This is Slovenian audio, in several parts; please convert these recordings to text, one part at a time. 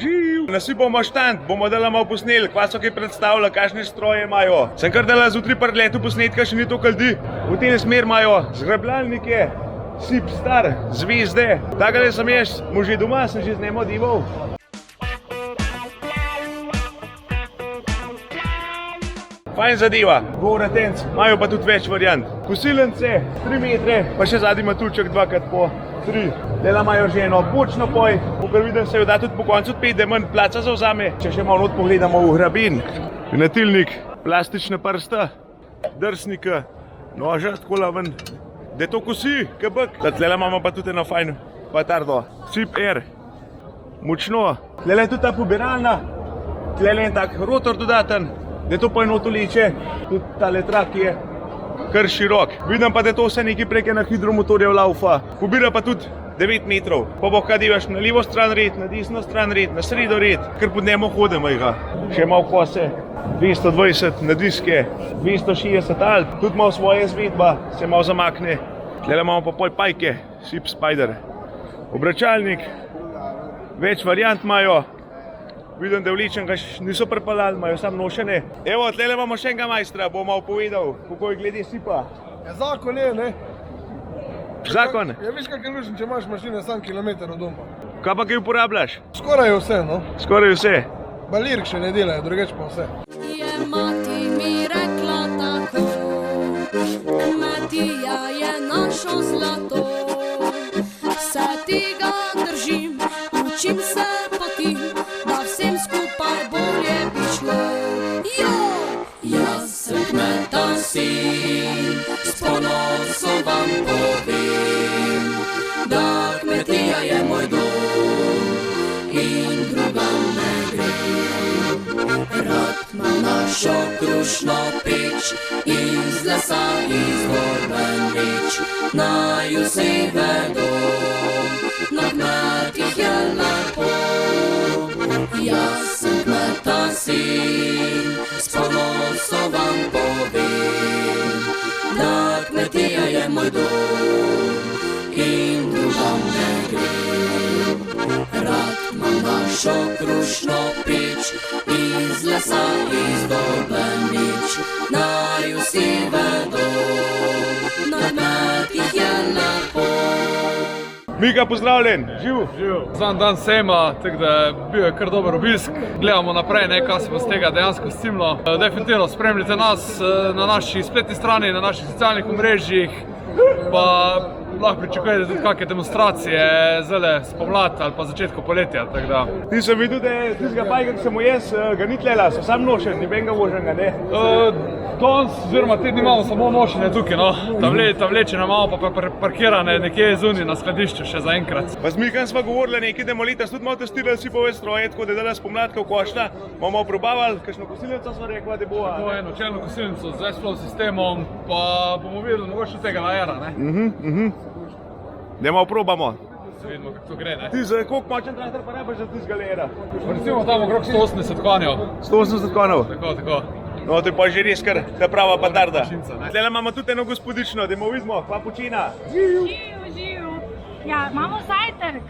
Živ! Nasi bomo štand, bomo dala malo posneli, kva so kaj predstavlja, kakšne stroje imajo. Sem kar dala zjutraj par letu posnetka, še ni to kaldi. V tem smer imajo zgrabljalnike, sip star, zvezde. Takale sem jaz, mu že doma, sem že z njim odival. Fajn zadeva, govratenc, imajo pa tudi več variant. Kosilence, 3 metre, pa še zadnji matuček 2x3. Dela imajo že eno bočno poj, kar vidim se jo da tudi po koncu odpeti, da manj placa zauzame. Če še malo not pogledamo v hrabin, natilnik, plastična prsta, drsnika, noža, tako ven, da to kosi, kabak. Tlele imamo pa tudi eno fajn patardo, Sip R, močno. Tlele je tudi ta pobiralna, tlele je tak rotor dodaten, da to poenot vleče, tudi tale trak je kar širok. Vidim pa, da to vse nekaj prek na hidromotorjev laufa. Pobira pa tudi 9 metrov. Pa bo kaj devaš na levo stran red, na desno stran red, na sredo red, ker pod njemu hodimo ga. Še malo kose, 220 na diske, 260 alp, tudi malo svoje zvedba, se malo zamakne. Tlele imamo pa pol pajke, Sip Spider. Obračalnik, več variant imajo. Vidim, da vlečenega niso pripeljali, imajo samo nošene. Evo, tlele imamo še enega majstra, bo malo povedal, kako je glede sipa. Ja, zakon je, ne? Zakon? Ja, veš kak je lušen, če imaš mašine sam kilometer od doma. Kaj pa kaj uporabljaš? Skoraj je vse, no. Skoraj vse. Balirk še ne delajo, drugače pa vse. Je mati mi rekla tako, kmetija je našo zlato. Se tega držim, učim se potim, da vsem skupaj bolje bi šlo. Jo, jaz sem kmeta sin, s ponosom vam povem, da kmetija je moj dom in drugam ne grem. Rad imam našo krušno peč, iz lesa, iz gorben reč, naj vsi vedo, na kmetih je lepo. Jaz sem kmeta sin, s ponosom vam povem, da kmetija je moj dom in drugam ne grem. Rad imam našo krušno peč, iz lesa, iz gorben reč, naj vsi vedo, na kmetih je lepo. Mika, pozdravljen, živ! Znan dan sejma, tako da bil je kar dober obisk. Gledamo naprej, kaj se bo z tega dejansko scimlo. Definitivno spremljite nas na naši spletni strani, na naših socialnih omrežjih, pa lahko pričakujete tudi kakšne demonstracije zdajle spomlad ali pa začetku poletja, tako da. Ti sem videl, da je tistega pajka, ki sem mu jaz, ga ni tlela, so sam nošen, ni benga voženga, ne? Danes, oziroma te dni imamo samo nošenje tukaj, no. Ta vlečena imamo pa parkirane nekje zunaj na skladišču še zaenkrat. Pa z Mikan sva govorila nekaj, da letos tudi malo testirali sipove stroje, tako da dela spomladka v košta, bomo probavali, kakšno kosilnico sva rekla, da bo. To je eno čelno kosilnico z S-Flow sistemom, pa bomo videli mogoče tega Aera, ne. Da malo probamo. Se vidimo, kako to gre, ne. Ti za koliko močen traktor pa rabiš za tistega Aera? Recimo tam okrog 180 konjev. 180 konjev. Tako. No, to je pa že res kar ta prava patarda. Mašinca, ne. Tlele imamo tudi eno gospodično, da vidimo, kva počina. Živ. Ja, imamo zajtrk,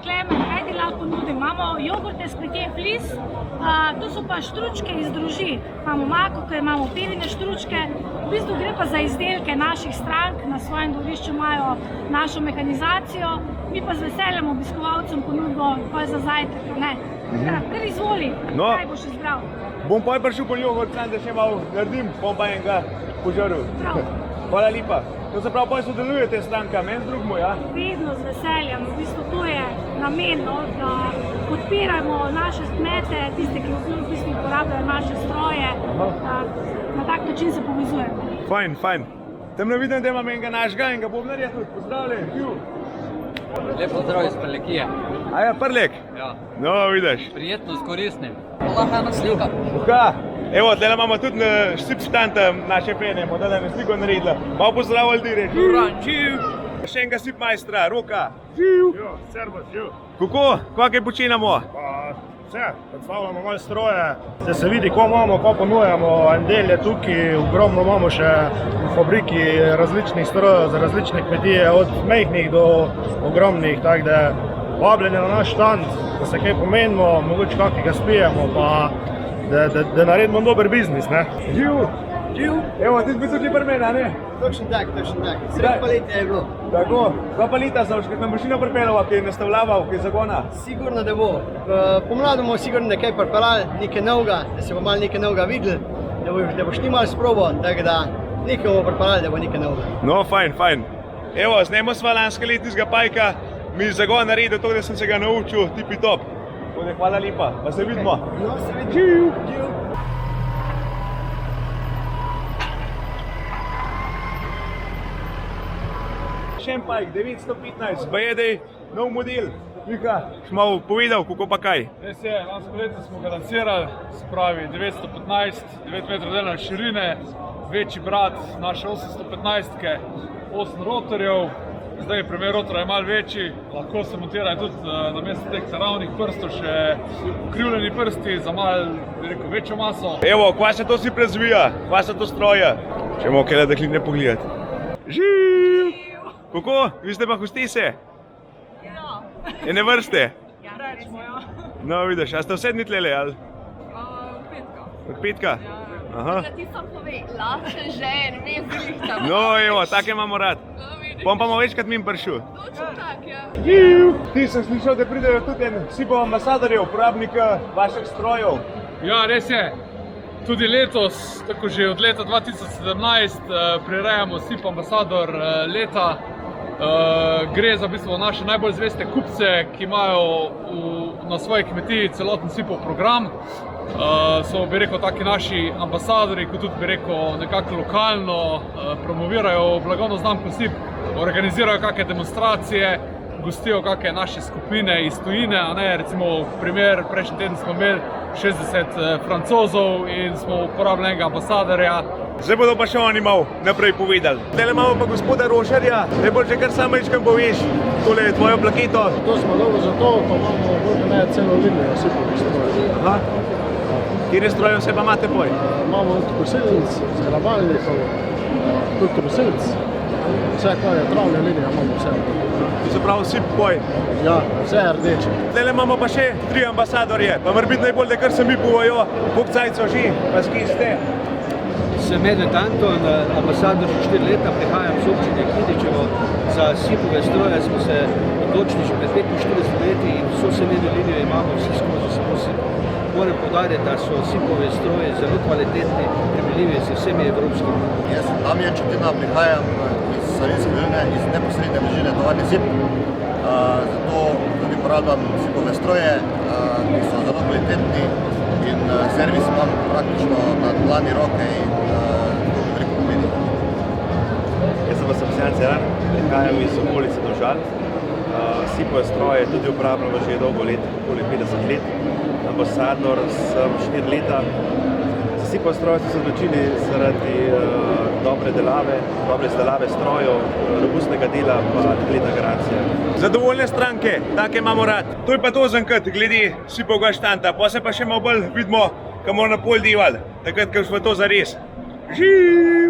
Klemen, kaj ti lahko ponudim? Imamo jogurte s kmetije Flis, tu so pa štručke iz droži. Imamo makovke, imamo pirine štručke, v bistvu gre pa za izdelke naših strank, na svojem dvorišču imajo našo mehanizacijo, mi pa z veseljem obiskovalcem ponudimo za zajtrk, ne. Kar izvoli, kaj boš izbral? Bom pa prišel po jogurt, da še malo naredim, bom pa enega požaril. Prav. Hvala lepa. To se pravi, pa sodelujete stranka, meni z drugmo, ja? Vedno z veseljem, v bistvu to je namen, da podpiramo naše kmete, tiste, ki v bistvu uporabljajo naše stroje, na tak način se povezujemo. Fajn. Temno vidim, da imam enega našega, enega bobnarja tudi, pozdravljen, živ. Lep pozdrav iz Prlekije. A ja, Prlek? Ja. No, vidiš. Prijetno s koristnim. Lahko ena slika. Evo, tle imamo tudi na Sip štanta naše pene, bomo dali na sliko naredila. Malo pozdravljali dire. Živ. Še enega Sip majstra, Roka. Živ. Servus, živ. Kako? Kaj počinamo? Vse, predstavljamo malo stroje, da se vidi, ko imamo, ko ponujamo. En del je tukaj, ogromno imamo še v fabriki različnih strojev za različne kmetije, od majhnih do ogromnih, tako da vabljeni na naš štand, da se kaj pomenimo, mogoče kakega spijemo, pa da naredimo dober biznis, ne. Živ! Evo, ti si bil tudi pri meni, a ne? Točno tak. Sred poletja je bilo. Tako, 2 pa leta sem, kad nam mašino pripeljal, ki je nastavljaval, ki je zagona. Sigurno, da bo. Pomladi bomo sigurno nekaj pripeljali, nekaj novega, da se bo malo nekaj novega videli, da boš ti malo sprobo, tako da nekaj bomo pripeljali, da bo nekaj novega. No, fajn. Evo, z njemu sva lanske letnega pajka, mi zagon naredil to, da sem se ga naučil, tipi top. Tako da hvala lepa, pa se vidimo. No, se vidimo. Še en pajk, 915, bajedej, nov model. Mika, si malo povedal, kako pa kaj? Res je, lansko leto smo ga lansirali, se pravi 915, 9 metrov delovne širine, večji brat naše 815-ke, 8 rotorjev. Zdaj primer rotora je malo večji, lahko se montirajo tudi namesto teh ravnih prstov še ukrivljeni prsti za malo, bi rekel, večjo maso. Evo, kva se to si prezvija, kva se to stroja. Če bomo kaj da kline pogledati. Živ! Kako? Vi ste pa hostese? Ja. Ene vrste? Ja, rečemo, ja. No, vidiš, a ste vse dni tlele, ali? Od petka. Od petka? Aha. Da ti sam povedala, še žen, vezilih tam. No, evo, take imamo rad. Bom pa večkrat mim prišel. Točno tak, ja. Ti sem slišal, da pridejo tudi en SIPO ambasadorjev, uporabnika vaših strojev. Ja, res je. Tudi letos, tako že od leta 2017, prirejamo SIPO ambasador leta. Gre za v bistvu naše najbolj zveste kupce, ki imajo na svoji kmetiji celoten SIPO program. So, bi rekel, taki naši ambasadori, kot tudi, bi rekel, nekako lokalno promovirajo blagovno znamko SIP, organizirajo kakšne demonstracije, gostijo kakšne naše skupine iz tujine, a ne, recimo primer, prejšnji teden smo imeli 60 Francozov in smo uporabili enega ambasadorja. Zdaj bodo pa še oni malo naprej povedali. Zdaj imamo pa gospoda Rošarja, najboljše kar samo rečkam poveš, tole je tvojo plaketo. To smo dobro zato, pa imamo bolj ne celo linijo SIPO-vih strojev. Aha. Kjer strojev se pa imate poj? Imamo od kosilnic, zgrabalnikov, tudi kosilnic. Vse, kar je travne linije, imamo vse. To se pravi SIP poj. Ja, vse je rdeče. Zdaj imamo pa še 3 ambasadorje, pa mora biti najbolj, da kar se mi povajo, koliko cajtov že, pa s kje ste? Sem Medved Anton, ambasador že 4 leta, prihajam z občine Kidričevo. Za SIPO-ve stroje smo se odločili že pred 45 leti in vso seljene linije imamo vsi skozi samo SIP. Moram poudariti, da so SIPO-ve stroje zelo kvalitetni, primerljivi z vsemi evropskimi. Jaz sem Damjan Četina, prihajam iz Savinjske doline, iz neposredne bližine tovarne SIP. Zato tudi uporabljam SIPO-ve stroje, ki so zelo kvalitetni in servis imam praktično na dlani roke in veliko pomeni. Jaz sem Sebastian Cerar, prihajam iz okolice Domžal. SIPO-ve stroje tudi uporabljamo že dolgo let, okoli 50 let. Ambasador sem 4 leta. Za SIPO-ve stroje smo se odločili zaradi dobre izdelave strojev, robustnega dela pa 3-letna garancija. Zadovoljne stranke, take imamo rad. To je pa to zankrat glede SIPO-vega štanta, pa se pa še malo bolj vidimo, kam bomo na pol divali, takrat, ko smo to zares. Živ!